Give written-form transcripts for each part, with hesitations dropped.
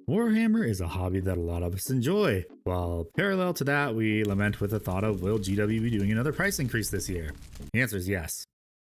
Warhammer is a hobby that a lot of us enjoy. While parallel to that, we lament with the thought of, will GW be doing another price increase this year? The answer is yes.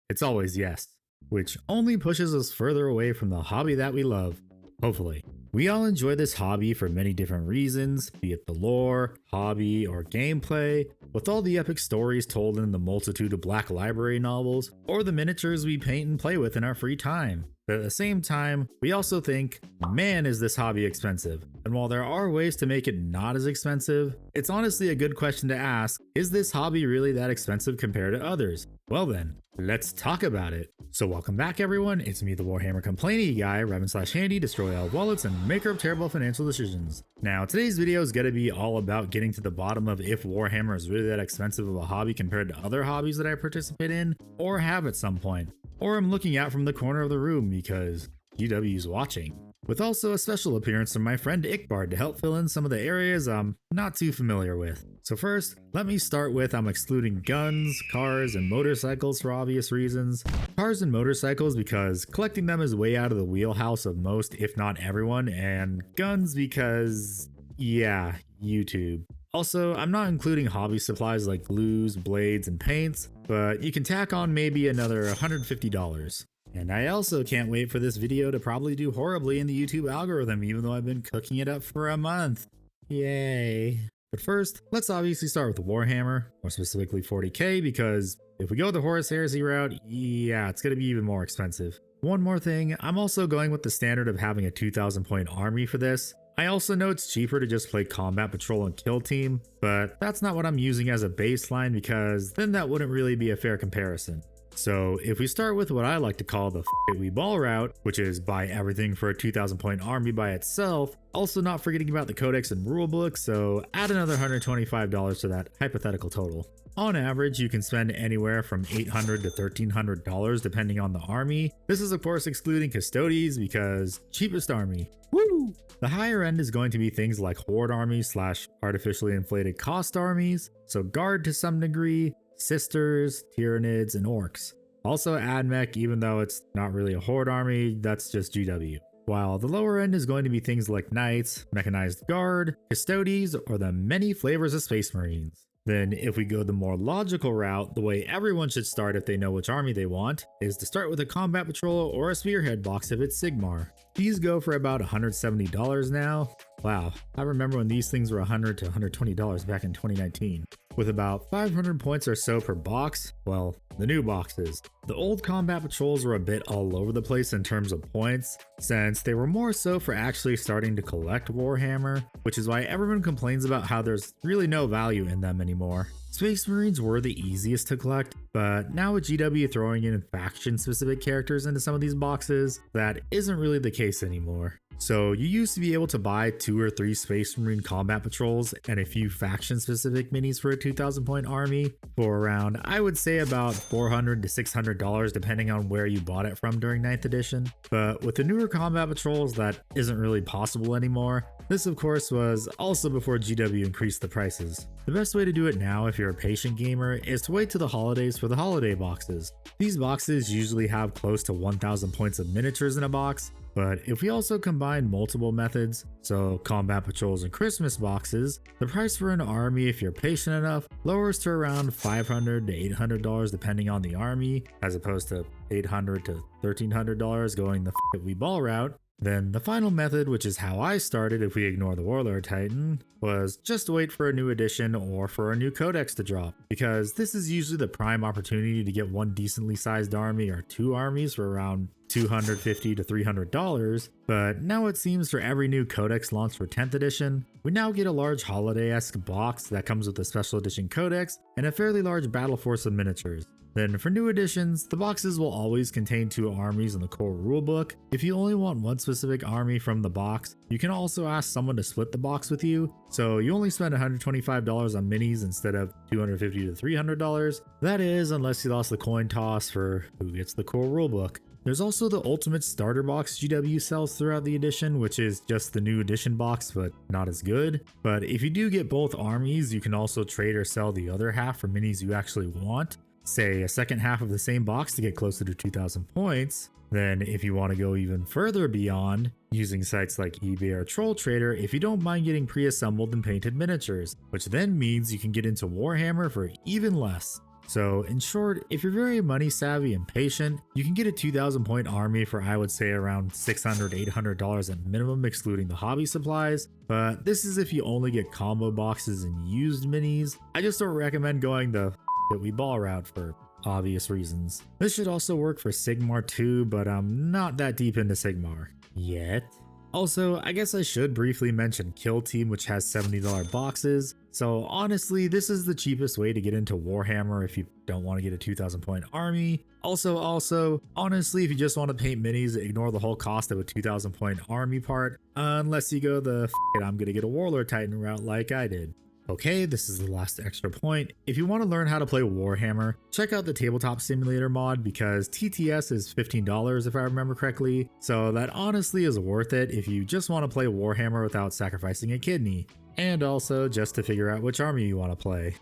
It's always yes, which only pushes us further away from the hobby that we love. Hopefully. We all enjoy this hobby for many different reasons, be it the lore, hobby, or gameplay, with all the epic stories told in the multitude of Black Library novels, or the miniatures we paint and play with in our free time. But at the same time, we also think, man, is this hobby expensive? And while there are ways to make it not as expensive, it's honestly a good question to ask, is this hobby really that expensive compared to others? Well then, let's talk about it. So welcome back everyone, it's me the Warhammer complainy guy, Revan/Handy, destroy all wallets, and maker of terrible financial decisions. Now today's video is going to be all about getting to the bottom of if Warhammer is really that expensive of a hobby compared to other hobbies that I participate in, or have at some point. Or I'm looking out from the corner of the room because GW's watching. With also a special appearance from my friend Ickbard to help fill in some of the areas I'm not too familiar with. So first, let me start with I'm excluding guns, cars, and motorcycles for obvious reasons. Cars and motorcycles because collecting them is way out of the wheelhouse of most, if not everyone, and guns because, yeah, YouTube. Also, I'm not including hobby supplies like glues, blades, and paints, but you can tack on maybe another $150. And I also can't wait for this video to probably do horribly in the YouTube algorithm, even though I've been cooking it up for a month. Yay. But first, let's obviously start with Warhammer, more specifically 40k, because if we go the Horus Heresy route, yeah, it's going to be even more expensive. One more thing, I'm also going with the standard of having a 2,000 point army for this. I also know it's cheaper to just play combat patrol and kill team, but that's not what I'm using as a baseline because then that wouldn't really be a fair comparison. So if we start with what I like to call the we ball route, which is buy everything for a 2,000 point army by itself, also not forgetting about the codex and rulebook, so add another $125 to that hypothetical total. On average, you can spend anywhere from $800 to $1,300 depending on the army. This is of course excluding custodies because cheapest army. Woo! The higher end is going to be things like horde armies / artificially inflated cost armies, so guard to some degree, sisters, tyrannids, and orcs. Also AdMech, even though it's not really a horde army, that's just GW. While the lower end is going to be things like knights, mechanized guard, custodies, or the many flavors of space marines. Then if we go the more logical route, the way everyone should start if they know which army they want, is to start with a combat patrol or a spearhead box if it's Sigmar. These go for about $170 now. Wow, I remember when these things were $100 to $120 back in 2019. With about 500 points or so per box, well, the new boxes. The old combat patrols were a bit all over the place in terms of points, since they were more so for actually starting to collect Warhammer, which is why everyone complains about how there's really no value in them anymore. Space Marines were the easiest to collect, but now with GW throwing in faction-specific characters into some of these boxes, that isn't really the case anymore. So you used to be able to buy 2 or 3 Space Marine combat patrols and a few faction-specific minis for a 2,000 point army for around, I would say about $400 to $600 depending on where you bought it from during 9th edition. But with the newer combat patrols, that isn't really possible anymore. This of course was also before GW increased the prices. The best way to do it now if you're a patient gamer is to wait till the holidays for the holiday boxes. These boxes usually have close to 1,000 points of miniatures in a box, but if we also combine multiple methods, so combat patrols and Christmas boxes, the price for an army, if you're patient enough, lowers to around $500 to $800 depending on the army, as opposed to $800 to $1,300 going the we ball route. Then the final method, which is how I started if we ignore the Warlord Titan, was just wait for a new edition or for a new codex to drop, because this is usually the prime opportunity to get one decently sized army or 2 armies for around $250 to $300, but now it seems for every new codex launch for 10th edition, we now get a large holiday-esque box that comes with a special edition codex and a fairly large battle force of miniatures. Then for new editions, the boxes will always contain 2 armies in the core rulebook. If you only want one specific army from the box, you can also ask someone to split the box with you, so you only spend $125 on minis instead of $250 to $300. That is, unless you lost the coin toss for who gets the core rulebook. There's also the Ultimate Starter Box GW sells throughout the edition, which is just the new edition box, but not as good. But if you do get both armies, you can also trade or sell the other half for minis you actually want. say a second half of the same box to get closer to 2,000 points. Then if you want to go even further beyond, using sites like eBay or Troll Trader if you don't mind getting pre-assembled and painted miniatures, which then means you can get into Warhammer for even less. So in short, if you're very money savvy and patient, you can get a 2,000 point army for I would say around $600–800 at minimum excluding the hobby supplies, but this is if you only get combo boxes and used minis. I just don't recommend going the that we ball route for obvious reasons. This should also work for Sigmar too, but I'm not that deep into Sigmar yet. Also, I guess I should briefly mention Kill Team, which has $70 boxes. So honestly, this is the cheapest way to get into Warhammer if you don't want to get a 2,000 point army. Also, honestly, if you just want to paint minis, ignore the whole cost of a 2,000 point army part, unless you go the I'm gonna get a Warlord Titan route like I did. Okay, this is the last extra point. If you want to learn how to play Warhammer, check out the Tabletop Simulator mod because TTS is $15 if I remember correctly, so that honestly is worth it if you just want to play Warhammer without sacrificing a kidney, and also just to figure out which army you want to play.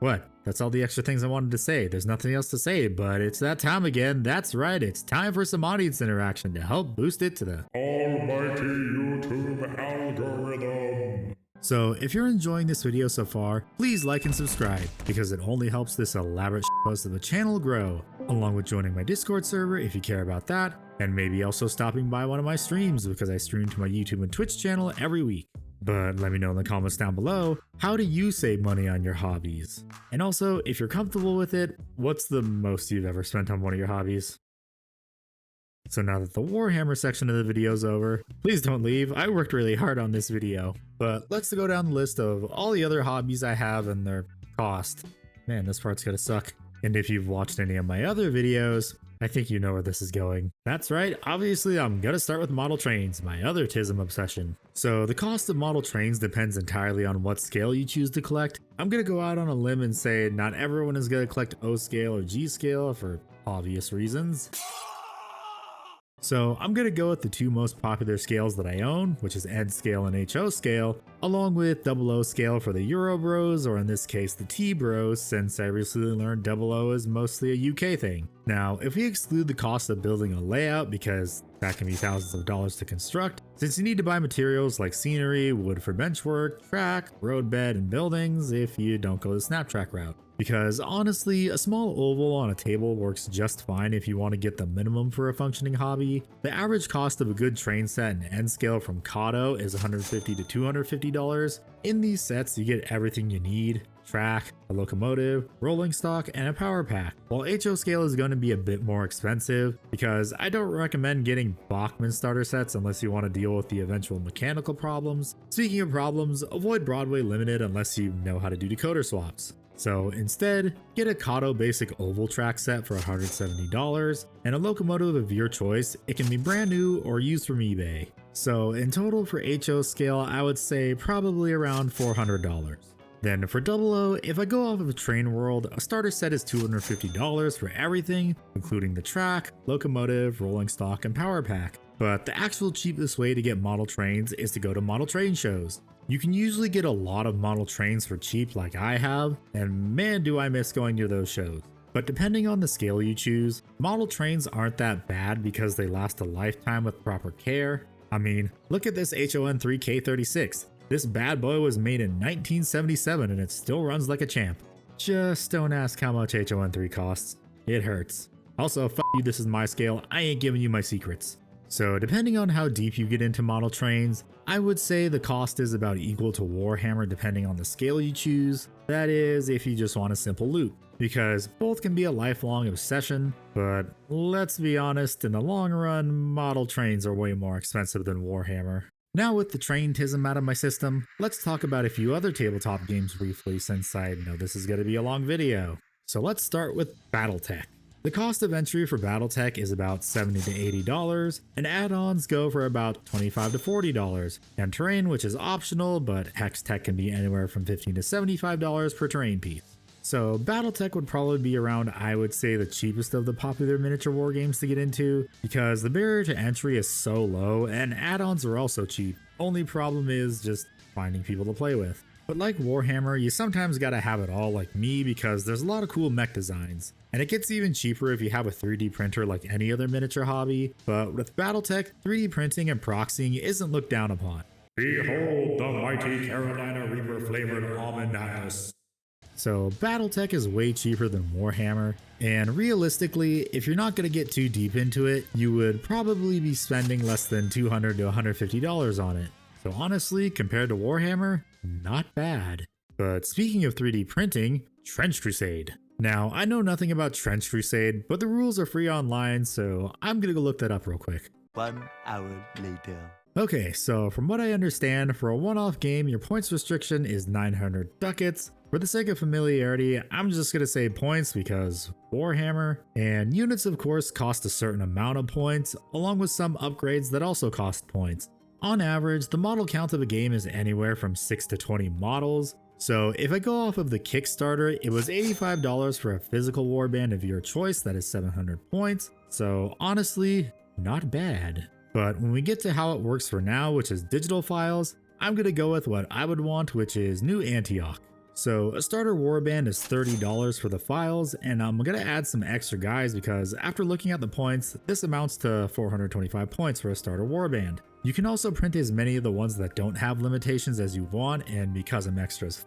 What? That's all the extra things I wanted to say. There's nothing else to say, but it's that time again. That's right, it's time for some audience interaction to help boost it to the almighty YouTube algorithm. So if you're enjoying this video so far, please like and subscribe because it only helps this elaborate shitpost of the channel grow, along with joining my Discord server if you care about that, and maybe also stopping by one of my streams because I stream to my YouTube and Twitch channel every week. But let me know in the comments down below, how do you save money on your hobbies? And also, if you're comfortable with it, what's the most you've ever spent on one of your hobbies? So now that the Warhammer section of the video is over, please don't leave, I worked really hard on this video. But let's go down the list of all the other hobbies I have and their cost. Man, this part's gonna suck. And if you've watched any of my other videos, I think you know where this is going. That's right, obviously I'm gonna start with model trains, my other TISM obsession. So the cost of model trains depends entirely on what scale you choose to collect. I'm gonna go out on a limb and say not everyone is gonna collect O scale or G scale for obvious reasons. So I'm going to go with the two most popular scales that I own, which is Ed scale and HO scale, along with O scale for the Euro bros, or in this case the T bros, since I recently learned O is mostly a UK thing. Now, if we exclude the cost of building a layout, because that can be thousands of dollars to construct, since you need to buy materials like scenery, wood for benchwork, track, roadbed, and buildings if you don't go the Snaptrack route. Because honestly, a small oval on a table works just fine if you want to get the minimum for a functioning hobby. The average cost of a good train set and end scale from Kato is $150 to $250. In these sets, you get everything you need: track, a locomotive, rolling stock, and a power pack. While HO scale is going to be a bit more expensive, because I don't recommend getting Bachmann starter sets unless you want to deal with the eventual mechanical problems. Speaking of problems, avoid Broadway Limited unless you know how to do decoder swaps. So instead, get a Kato basic oval track set for $170 and a locomotive of your choice. It can be brand new or used from eBay. So in total for HO scale, I would say probably around $400. Then for O, if I go off of Train World, a starter set is $250 for everything, including the track, locomotive, rolling stock, and power pack. But the actual cheapest way to get model trains is to go to model train shows. You can usually get a lot of model trains for cheap like I have, and man do I miss going to those shows. But depending on the scale you choose, model trains aren't that bad because they last a lifetime with proper care. I mean, look at this HON3K36. This bad boy was made in 1977 and it still runs like a champ. Just don't ask how much HON3 costs. It hurts. Also, fuck you, this is my scale, I ain't giving you my secrets. So depending on how deep you get into model trains, I would say the cost is about equal to Warhammer depending on the scale you choose. That is, if you just want a simple loot, because both can be a lifelong obsession, but let's be honest, in the long run, model trains are way more expensive than Warhammer. Now with the traintism out of my system, let's talk about a few other tabletop games briefly since I know this is going to be a long video. So let's start with Battletech. The cost of entry for Battletech is about $70 to $80, and add-ons go for about $25 to $40, and terrain, which is optional, but Hex Tech can be anywhere from $15 to $75 per terrain piece. So Battletech would probably be around, I would say, the cheapest of the popular miniature war games to get into, because the barrier to entry is so low, and add-ons are also cheap. Only problem is just finding people to play with. But like Warhammer, you sometimes gotta have it all like me because there's a lot of cool mech designs. And it gets even cheaper if you have a 3D printer like any other miniature hobby, but with Battletech, 3D printing and proxying isn't looked down upon. Behold the mighty Carolina Reaper flavored almond atlas. So Battletech is way cheaper than Warhammer, and realistically, if you're not going to get too deep into it, you would probably be spending less than $200 to $150 on it. So honestly, compared to Warhammer, not bad. But speaking of 3D printing, Trench Crusade. Now, I know nothing about Trench Crusade, but the rules are free online, so I'm gonna go look that up real quick. 1 hour later. Okay, so from what I understand, for a one-off game, your points restriction is 900 ducats. For the sake of familiarity, I'm just gonna say points because Warhammer, and units of course cost a certain amount of points, along with some upgrades that also cost points. On average, the model count of a game is anywhere from 6 to 20 models, so if I go off of the Kickstarter, it was $85 for a physical warband of your choice, that is 700 points, so honestly, not bad. But when we get to how it works for now, which is digital files, I'm gonna go with what I would want, which is New Antioch. So a starter warband is $30 for the files, and I'm gonna add some extra guys because after looking at the points, this amounts to 425 points for a starter warband. You can also print as many of the ones that don't have limitations as you want, and because I'm extra as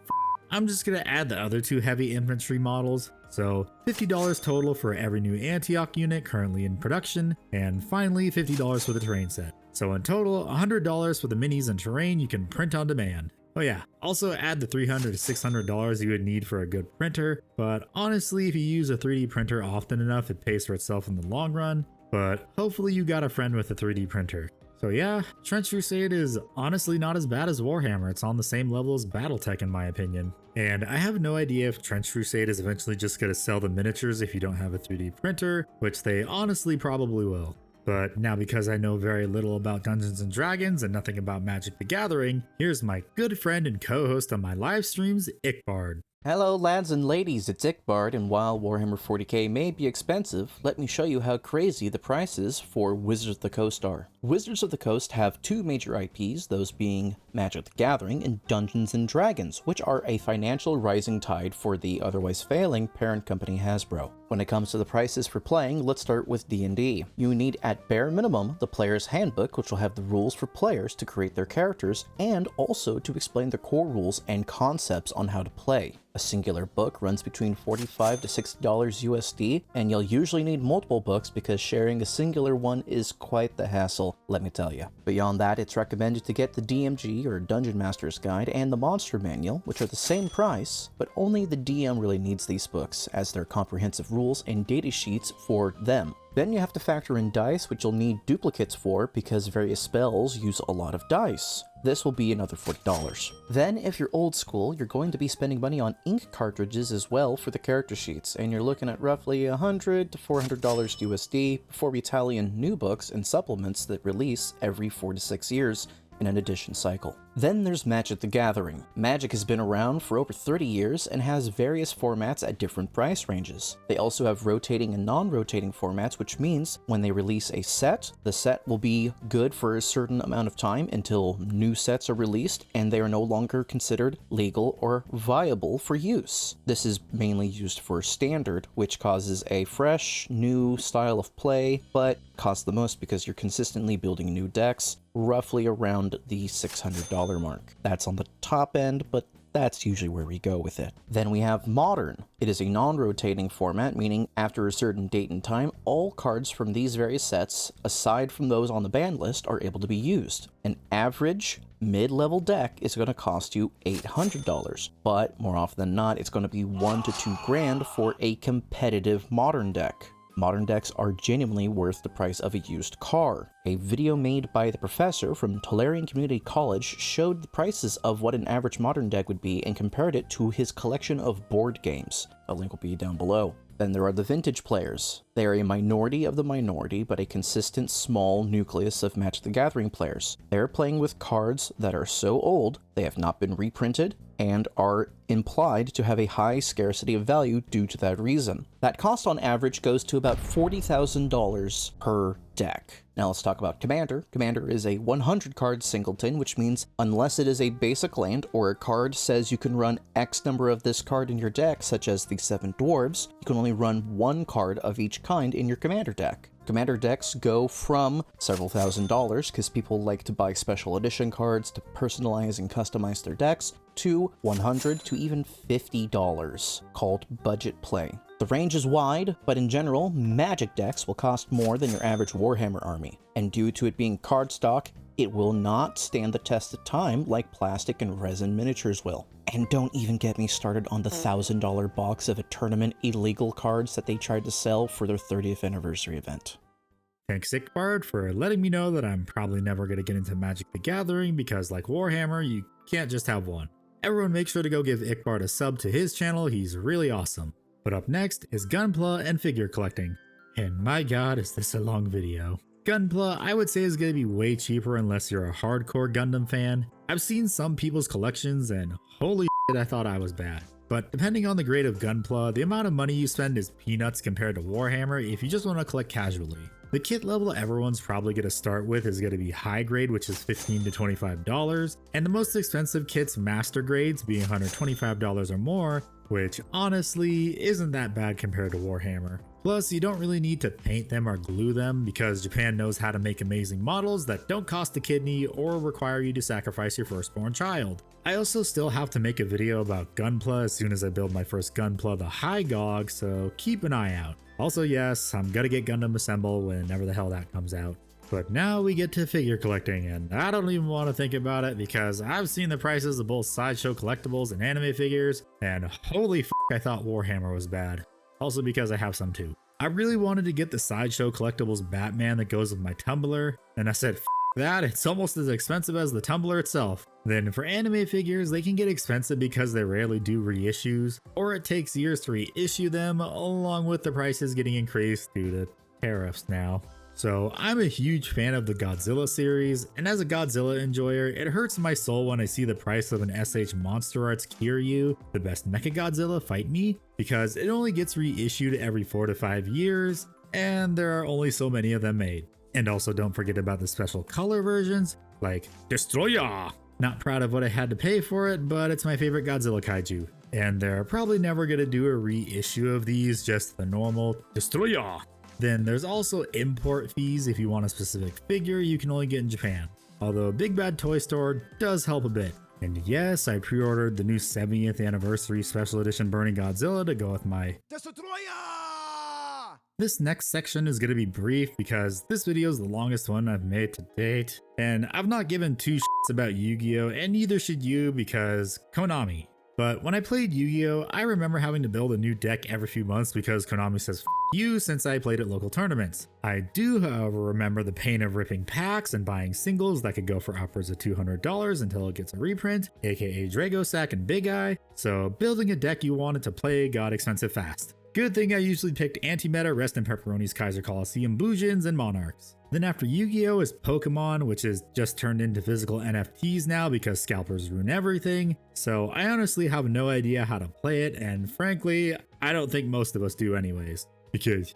I'm just gonna add the other two heavy infantry models. So $50 total for every new Antioch unit currently in production, and finally $50 for the terrain set. So in total, $100 for the minis and terrain you can print on demand. Oh yeah, also add the $300 to $600 you would need for a good printer, but honestly if you use a 3D printer often enough it pays for itself in the long run, but hopefully you got a friend with a 3D printer. So yeah, Trench Crusade is honestly not as bad as Warhammer, it's on the same level as Battletech in my opinion. And I have no idea if Trench Crusade is eventually just going to sell the miniatures if you don't have a 3D printer, which they honestly probably will. But now because I know very little about Dungeons & Dragons and nothing about Magic the Gathering, here's my good friend and co-host on my live streams, Ickbard. Hello lads and ladies, it's Ickbard, and while Warhammer 40k may be expensive, let me show you how crazy the prices for Wizards of the Coast are. Wizards of the Coast have two major IPs, those being Magic the Gathering and Dungeons & Dragons, which are a financial rising tide for the otherwise failing parent company Hasbro. When it comes to the prices for playing, let's start with D&D. You need at bare minimum the player's handbook, which will have the rules for players to create their characters, and also to explain the core rules and concepts on how to play. A singular book runs between $45 to $60 USD, and you'll usually need multiple books because sharing a singular one is quite the hassle, let me tell you. Beyond that, it's recommended to get the DMG or Dungeon Master's Guide and the Monster Manual, which are the same price, but only the DM really needs these books, as they're comprehensive rules and data sheets for them. Then you have to factor in dice, which you'll need duplicates for because various spells use a lot of dice. This will be another $40. Then, if you're old school, you're going to be spending money on ink cartridges as well for the character sheets, and you're looking at roughly $100 to $400 USD before we tally in new books and supplements that release every 4 to 6 years in an edition cycle. Then there's Magic the Gathering. Magic has been around for over 30 years and has various formats at different price ranges. They also have rotating and non-rotating formats, which means when they release a set, the set will be good for a certain amount of time until new sets are released and they are no longer considered legal or viable for use. This is mainly used for Standard, which causes a fresh, new style of play, but costs the most because you're consistently building new decks, roughly around the $600 mark. That's on the top end, but that's usually where we go with it. Then we have Modern. It is a non-rotating format, meaning after a certain date and time, all cards from these various sets, aside from those on the ban list, are able to be used. An average mid-level deck is going to cost you $800, but more often than not, it's going to be $1 to $2 grand for a competitive Modern deck. Modern decks are genuinely worth the price of a used car. A video made by the professor from Tolarian Community College showed the prices of what an average Modern deck would be and compared it to his collection of board games. A link will be down below. Then there are the vintage players. They are a minority of the minority, but a consistent small nucleus of Magic the Gathering players. They're playing with cards that are so old, they have not been reprinted, and are implied to have a high scarcity of value due to that reason. That cost on average goes to about $40,000 per deck. Now let's talk about Commander. Commander is a 100 card singleton, which means unless it is a basic land or a card says you can run X number of this card in your deck, such as the 7 Dwarves, you can only run 1 card of each kind in your Commander deck. Commander decks go from several $1,000s, because people like to buy special edition cards to personalize and customize their decks, to $100 to even $50, called budget play. The range is wide, but in general, Magic decks will cost more than your average Warhammer army, and due to it being cardstock, it will not stand the test of time like plastic and resin miniatures will. And don't even get me started on the $1,000 box of a tournament illegal cards that they tried to sell for their 30th anniversary event. Thanks Ickbard for letting me know that I'm probably never going to get into Magic the Gathering because like Warhammer, you can't just have one. Everyone make sure to go give Ickbard a sub to his channel, he's really awesome. But up next is Gunpla and figure collecting. And my god, is this a long video. Gunpla, I would say, is going to be way cheaper unless you're a hardcore Gundam fan. I've seen some people's collections and holy shit, I thought I was bad. But depending on the grade of Gunpla, the amount of money you spend is peanuts compared to Warhammer if you just want to collect casually. The kit level everyone's probably going to start with is going to be high grade, which is $15 to $25, and the most expensive kits, master grades, being $125 or more, which honestly isn't that bad compared to Warhammer. Plus, you don't really need to paint them or glue them because Japan knows how to make amazing models that don't cost a kidney or require you to sacrifice your firstborn child. I also still have to make a video about Gunpla as soon as I build my first Gunpla, the High Gog, so keep an eye out. Also yes, I'm gonna get Gundam Assemble whenever the hell that comes out. But now we get to figure collecting, and I don't even want to think about it because I've seen the prices of both Sideshow collectibles and anime figures, and holy f***, I thought Warhammer was bad. Also because I have some too. I really wanted to get the Sideshow collectibles Batman that goes with my tumbler, and I said f*** that, it's almost as expensive as the tumbler itself. Then for anime figures, they can get expensive because they rarely do reissues, or it takes years to reissue them, along with the prices getting increased due to tariffs now. So I'm a huge fan of the Godzilla series, and as a Godzilla enjoyer, it hurts my soul when I see the price of an SH Monster Arts Kiryu, the best Mechagodzilla, fight me, because it only gets reissued every 4 to 5 years, and there are only so many of them made. And also don't forget about the special color versions, like DESTROYAH! Not proud of what I had to pay for it, but it's my favorite Godzilla kaiju. And they're probably never gonna do a reissue of these, just the normal DESTROYAH! Then there's also import fees if you want a specific figure you can only get in Japan. Although Big Bad Toy Store does help a bit. And yes, I pre-ordered the new 70th anniversary special edition Burning Godzilla to go with my DESTROYAH! This next section is going to be brief because this video is the longest one I've made to date. And I've not given two shits about Yu-Gi-Oh! And neither should you because Konami. But when I played Yu-Gi-Oh! I remember having to build a new deck every few months because Konami says f you since I played at local tournaments. I do, however, remember the pain of ripping packs and buying singles that could go for upwards of $200 until it gets a reprint, aka Dragosack and Big Eye, so building a deck you wanted to play got expensive fast. Good thing I usually picked Anti-Meta, Rest in Pepperoni's Kaiser Coliseum, Bujins, and Monarchs. Then after Yu-Gi-Oh! Is Pokemon, which is just turned into physical NFTs now because scalpers ruin everything, so I honestly have no idea how to play it, and frankly, I don't think most of us do anyways. Because,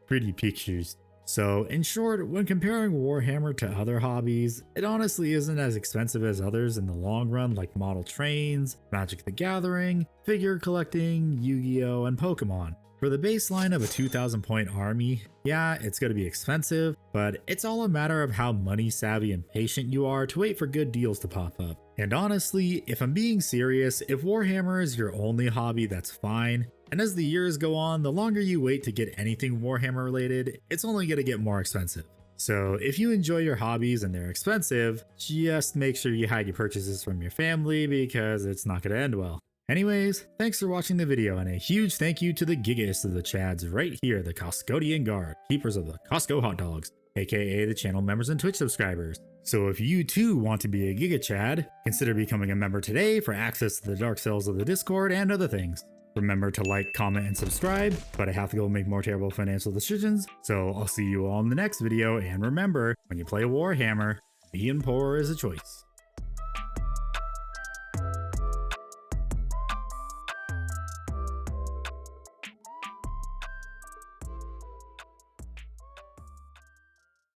pretty pictures. So in short, when comparing Warhammer to other hobbies, it honestly isn't as expensive as others in the long run like model trains, Magic the Gathering, figure collecting, Yu-Gi-Oh! And Pokemon. For the baseline of a 2,000 point army, yeah, it's going to be expensive, but it's all a matter of how money savvy and patient you are to wait for good deals to pop up. And honestly, if I'm being serious, if Warhammer is your only hobby, that's fine. And as the years go on, the longer you wait to get anything Warhammer related, it's only going to get more expensive. So if you enjoy your hobbies and they're expensive, just make sure you hide your purchases from your family because it's not going to end well. Anyways, thanks for watching the video, and a huge thank you to the GIGAist of the Chads right here, the Costcodian Guard, keepers of the Costco hot dogs, aka the channel members and Twitch subscribers. So if you too want to be a Giga Chad, consider becoming a member today for access to the dark cells of the Discord and other things. Remember to like, comment, and subscribe, but I have to go make more terrible financial decisions, so I'll see you all in the next video, and remember, when you play Warhammer, being poor is a choice.